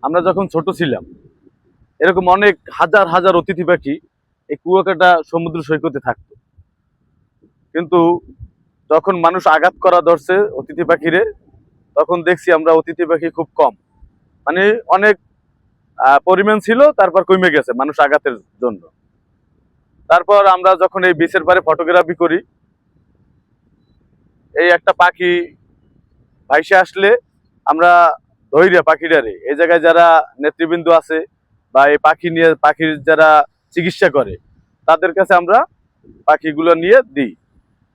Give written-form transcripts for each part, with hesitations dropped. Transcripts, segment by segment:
আমরা যখন ছোট ছিলাম এরকম অনেক হাজার হাজার অতিথি পাখি এই কুয়াকাটা সমুদ্র সৈকতে থাকতো, কিন্তু যখন মানুষ আঘাত করা ধরছে অতিথি পাখিরে, তখন দেখছি আমরা অতিথি পাখি খুব কম, মানে অনেক পরিমাণ ছিল, তারপর কমে গেছে মানুষ আঘাতের জন্য। তারপর আমরা যখন এই বিচের পারে ফটোগ্রাফি করি, এই একটা পাখি ভাইসে আসলে আমরা ধৈর্য পাখিটারে এই জায়গায় যারা নেতৃবৃন্দ আছে বা এই পাখি নিয়ে পাখির যারা চিকিৎসা করে তাদের কাছে আমরা পাখিগুলো নিয়ে দিই।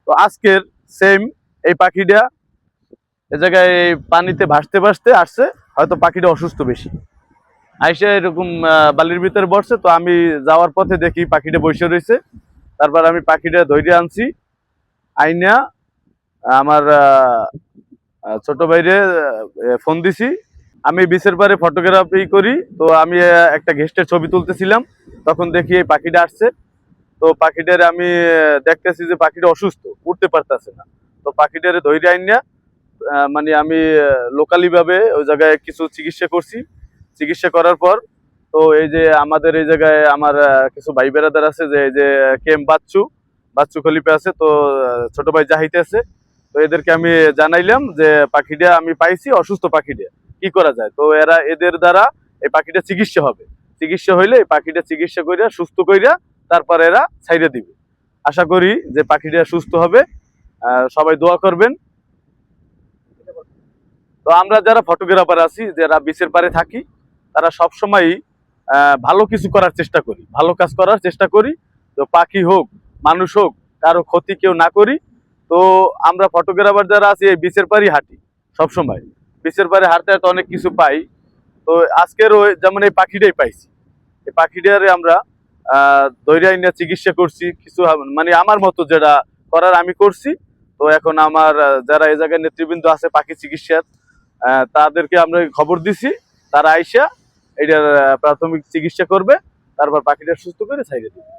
তো আজকের সেম এই পাখিটা এ জায়গায় পানিতে ভাসতে ভাসতে আসছে, হয়তো পাখিটা অসুস্থ বেশি, আইসা এরকম বালির ভিতরে বসছে। তো আমি যাওয়ার পথে দেখি পাখিটা বসে রয়েছে। তারপর আমি পাখিটা ধৈর্য আনছি, আইনা আমার ছোট ভাইরে ফোন দিছি। আমি বিচের পারে ফটোগ্রাফি করি, তো আমি একটা গেস্টের ছবি তুলতেছিলাম, তখন দেখি এই পাখিটা আসছে। তো পাখিটারে আমি দেখতেছি যে পাখিটা অসুস্থ, উঠতে পারতেছে না। তো পাখিটারে ধৈর্য আইনা মানে আমি লোকালি ভাবে ওই জায়গায় কিছু চিকিৎসা করছি। চিকিৎসা করার পর তো এই যে আমাদের এই জায়গায় আমার কিছু ভাই বেড়াদার আছে, যে এই যে কেম বাচ্চু বাচ্চু খলিফা আছে, তো ছোট ভাই জাহিতে আছে। তো এদেরকে আমি জানাইলাম যে পাখিটা আমি পাইছি, অসুস্থ পাখিটা কি করা যায়। তো এরা এদের দ্বারা এই পাখিটা চিকিৎসা হবে, চিকিৎসা হইলে এই পাখিটা চিকিৎসা কইরা সুস্থ কইরা তারপর এরা ছাইড়ে দিবে। আশা করি যে পাখিটা সুস্থ হবে। সবাই দোয়া করবেন। তো আমরা যারা ফটোগ্রাফার আছি, যারা বিচের পারে থাকি, তারা সবসময় ভালো কিছু করার চেষ্টা করি, ভালো কাজ করার চেষ্টা করি। তো পাখি হোক মানুষ হোক, কারো ক্ষতি কেউ না করি। তো আমরা ফটোগ্রাফার যারা আছি এই বিচের পাড়েই হাঁটি সবসময়, বিচের পাড়ে হাঁটতে হাঁটতে অনেক কিছু পাই। তো আজকের ওই যেমন এই পাখিটাই পাইছি, এই পাখিটারে আমরা ধৈর্য নিয়ে চিকিৎসা করছি কিছু, মানে আমার মতো যেটা করার আমি করছি। তো এখন আমার যারা এই জায়গায় নেতৃবৃন্দ আছে পাখি চিকিৎসার, তাদেরকে আমরা খবর দিছি, তারা আইসা এটার প্রাথমিক চিকিৎসা করবে, তারপর পাখিটা সুস্থ করে ছাইড়ে দেবে।